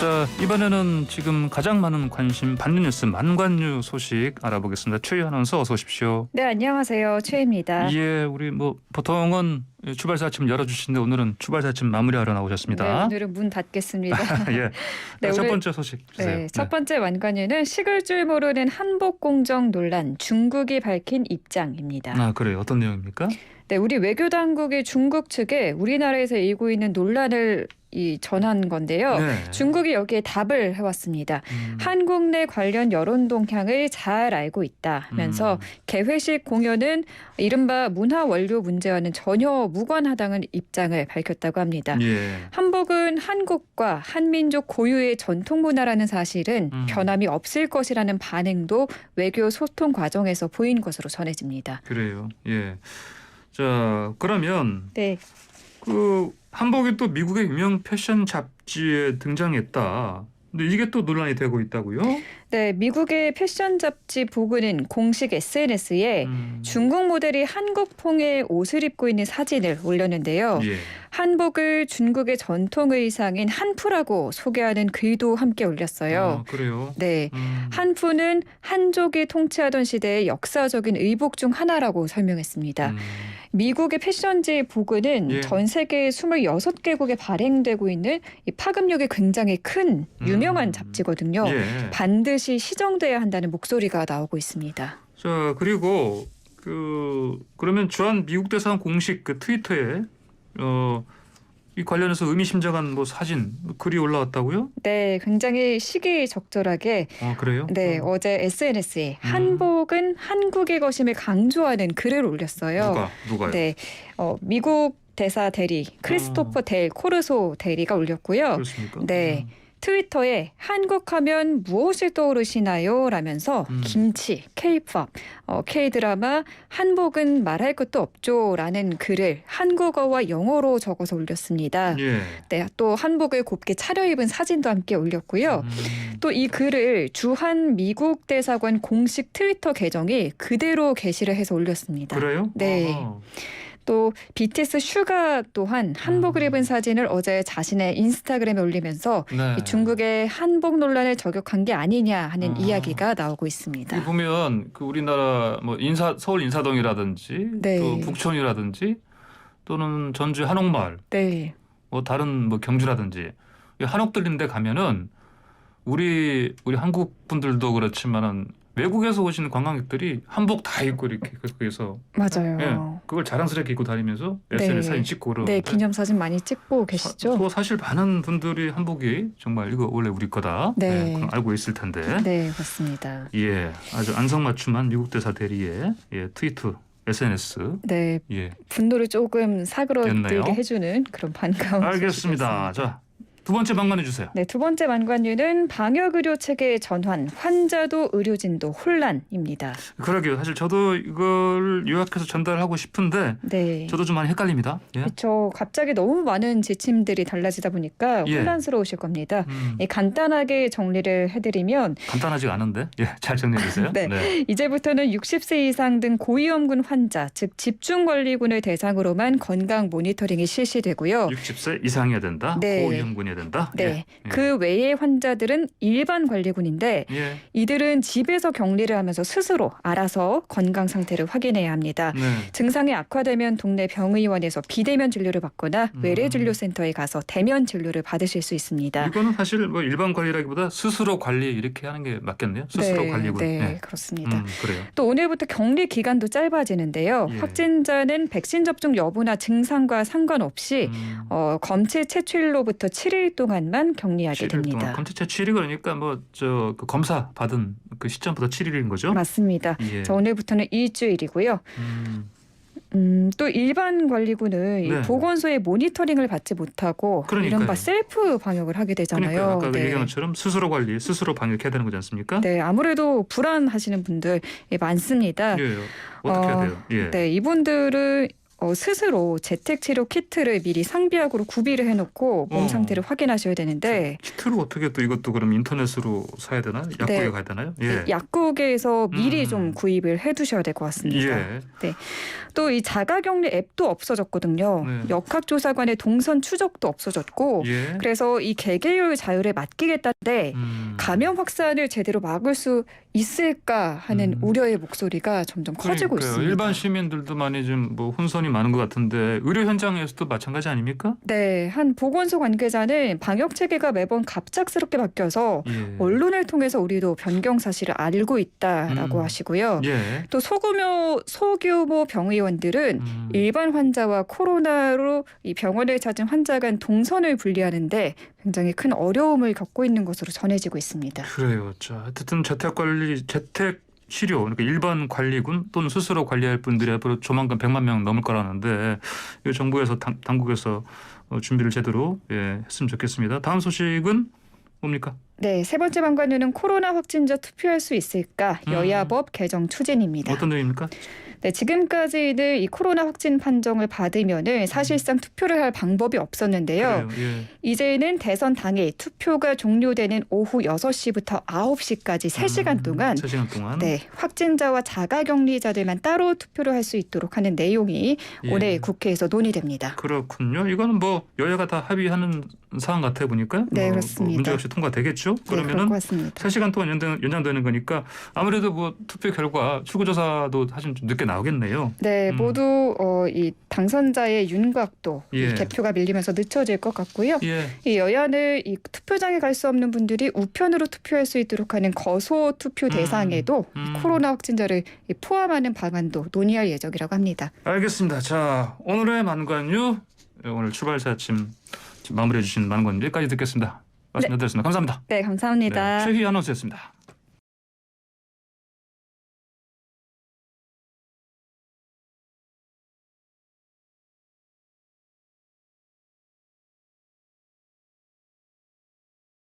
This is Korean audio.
자, 이번에는 지금 가장 많은 관심 받는 뉴스 만관유 소식 알아보겠습니다. 최희 아나운서 어서 오십시오. 네, 안녕하세요. 최희입니다. 예, 우리 보통은 출발사 아침 열어주시는데 오늘은 출발사 아침 마무리하러 나오셨습니다. 네, 오늘은 문 닫겠습니다. 예. 네, 첫 오늘, 번째 소식 주세요. 네, 첫 번째 만관유는 식을 줄 모르는 한복 공정 논란, 중국이 밝힌 입장입니다. 아, 그래요. 어떤 내용입니까? 네, 우리 외교 당국이 중국 측에 우리나라에서 일고 있는 논란을 전한 건데요. 네. 중국이 여기에 답을 해왔습니다. 한국 내 관련 여론 동향을 잘 알고 있다면서 개회식 공연은 이른바 문화 원료 문제와는 전혀 무관하다는 입장을 밝혔다고 합니다. 예. 한복은 한국과 한민족 고유의 전통 문화라는 사실은 변함이 없을 것이라는 반응도 외교 소통 과정에서 보인 것으로 전해집니다. 그래요. 예. 자, 그러면 네. 그 한복이 또 미국의 유명 패션 잡지에 등장했다. 근데 이게 또 논란이 되고 있다고요? 네, 미국의 패션 잡지 보그는 공식 SNS에 중국 모델이 한국풍의 옷을 입고 있는 사진을 올렸는데요. 예. 한복을 중국의 전통 의상인 한푸라고 소개하는 글도 함께 올렸어요. 아, 그래요? 네, 한푸는 한족이 통치하던 시대의 역사적인 의복 중 하나라고 설명했습니다. 미국의 패션지 보그는 예. 전 세계 26개국에 발행되고 있는 이 파급력이 굉장히 큰 유명한 잡지거든요. 예. 반드시 시정돼야 한다는 목소리가 나오고 있습니다. 자, 그리고 그러면 주한 미국 대사관 공식 그 트위터에 이 관련해서 의미심장한 사진, 글이 올라왔다고요? 네, 굉장히 시기적절하게 그래요? 네, 어제 SNS에 한복은 한국의 것임을 강조하는 글을 올렸어요. 누가요? 네, 미국 대사 대리 크리스토퍼 델 코르소 대리가 올렸고요. 그렇습니까? 네. 트위터에 한국하면 무엇을 떠오르시나요? 라면서 김치, K-팝, K-드라마, 한복은 말할 것도 없죠 라는 글을 한국어와 영어로 적어서 올렸습니다. 예. 네, 또 한복을 곱게 차려입은 사진도 함께 올렸고요. 또 이 글을 주한 미국 대사관 공식 트위터 계정이 그대로 게시를 해서 올렸습니다. 그래요? 네. 아하. 또 BTS 슈가 또한 한복을 입은 사진을 어제 자신의 인스타그램에 올리면서 네. 이 중국의 한복 논란을 저격한 게 아니냐 하는 이야기가 나오고 있습니다. 여기 보면 그 우리나라 서울 인사동이라든지 네. 또 북촌이라든지 또는 전주 한옥마을 네. 다른 경주라든지 이 한옥들인 데 가면은 우리 한국 분들도 그렇지만은 외국에서 오시는 관광객들이 한복 다 입고 이렇게 거기서 맞아요. 예, 그걸 자랑스럽게 입고 다니면서 SNS 네. 사진 찍고 그러는데 네, 기념사진 많이 찍고 계시죠? 사실 많은 분들이 한복이 정말 이거 원래 우리 거다. 네. 그건 알고 있을 텐데. 네, 맞습니다. 예, 아주 안성맞춤한 미국 대사 대리의 트위터, SNS. 네, 예, 분노를 조금 사그러들게 였나요? 해주는 그런 반가운 알겠습니다. 소식이었습니다. 자, 두 번째 방문해 주세요. 네, 두 번째 만관유는 방역의료 체계 전환, 환자도 의료진도 혼란입니다. 그러게요. 사실 저도 이걸 요약해서 전달하고 싶은데 네. 저도 좀 많이 헷갈립니다. 예. 그렇죠. 갑자기 너무 많은 지침들이 달라지다 보니까 예. 혼란스러우실 겁니다. 간단하게 정리를 해드리면 간단하지가 않은데 잘 정리해 주세요. 네. 이제부터는 60세 이상 등 고위험군 환자, 즉 집중관리군을 대상으로만 건강 모니터링이 실시되고요. 60세 이상이어야 된다. 네. 고위험군이어야 된다. 네. 예. 그 외의 환자들은 일반 관리군인데 예. 이들은 집에서 격리를 하면서 스스로 알아서 건강 상태를 확인해야 합니다. 네. 증상이 악화되면 동네 병의원에서 비대면 진료를 받거나 외래진료센터에 가서 대면 진료를 받으실 수 있습니다. 이거는 사실 일반 관리라기보다 스스로 관리 이렇게 하는 게 맞겠네요. 스스로 관리군. 네, 예. 그렇습니다. 그래요. 또 오늘부터 격리 기간도 짧아지는데요. 예. 확진자는 백신 접종 여부나 증상과 상관없이 검체 채취일로부터 7일 동안만 격리하게 7일 동안. 됩니다. 검체 7일 그러니까 그 검사 받은 그 시점부터 7일인 거죠? 맞습니다. 예. 자, 오늘부터는 일주일이고요. 또 일반 관리군은 이 네. 보건소의 모니터링을 받지 못하고 그러니까요. 이른바 셀프 방역을 하게 되잖아요. 그러니까 아까 네. 얘기한 것처럼 스스로 관리, 스스로 방역해야 되는 거지 않습니까? 네, 아무래도 불안하시는 분들 많습니다. 예. 어떻게 해야 돼요? 예. 네, 이분들은 스스로 재택치료 키트를 미리 상비약으로 구비를 해놓고 몸 상태를 확인하셔야 되는데 키트로 어떻게 또 이것도 그럼 인터넷으로 사야 되나? 약국에 네. 가야 되나요? 예. 약국에서 미리 좀 구입을 해두셔야 될 것 같습니다. 예. 또 이 자가격리 앱도 없어졌거든요. 네. 역학조사관의 동선 추적도 없어졌고 예. 그래서 이 개개인의 자율에 맡기겠다는데 감염 확산을 제대로 막을 수 있을까 하는 우려의 목소리가 점점 커지고 그러니까요. 있습니다. 일반 시민들도 많이 좀 뭐 혼선이 많은 것 같은데 의료 현장에서도 마찬가지 아닙니까? 네, 한 보건소 관계자는 방역 체계가 매번 갑작스럽게 바뀌어서 예. 언론을 통해서 우리도 변경 사실을 알고 있다라고 하시고요. 예. 또 소규모 병의원들은 일반 환자와 코로나로 이 병원을 찾은 환자 간 동선을 분리하는데 굉장히 큰 어려움을 겪고 있는 것으로 전해지고 있습니다. 그래요. 자, 어쨌든 재택 치료, 그러니까 일반 관리군 또는 스스로 관리할 분들이 앞으로 조만간 100만 명 넘을 거라는데 이 정부에서 당국에서 준비를 제대로 했으면 좋겠습니다. 다음 소식은 뭡니까? 네, 세 번째 방관유는 코로나 확진자 투표할 수 있을까 여야법 개정 추진입니다. 어떤 내용입니까? 네, 지금까지는 이 코로나 확진 판정을 받으면은 사실상 투표를 할 방법이 없었는데요. 그래요. 예. 이제는 대선 당일 투표가 종료되는 오후 6시부터 9시까지 3시간 동안 3시간 동안. 네, 확진자와 자가격리자들만 따로 투표를 할 수 있도록 하는 내용이 예. 올해 국회에서 논의됩니다. 그렇군요. 이거는 뭐 여야가 다 합의하는 사안 같아 보니까 네, 그렇습니다. 문제 없이 통과되겠죠. 네, 그럴 그러면은 것 같습니다. 3시간 동안 연장되는 거니까 아무래도 뭐 투표 결과 출구조사도 사실 좀 늦게 나오겠네요. 네, 모두 이 당선자의 윤곽도 예. 이 개표가 밀리면서 늦춰질 것 같고요. 예. 이 여야는 이 투표장에 갈 수 없는 분들이 우편으로 투표할 수 있도록 하는 거소 투표 대상에도 이 코로나 확진자를 포함하는 방안도 논의할 예정이라고 합니다. 알겠습니다. 자, 오늘의 만관유 오늘 출발사 아침 마무리해 주신 만관유 여기까지 듣겠습니다. 말씀드렸습니다. 감사합니다. 네, 감사합니다. 최희 아나운서였습니다.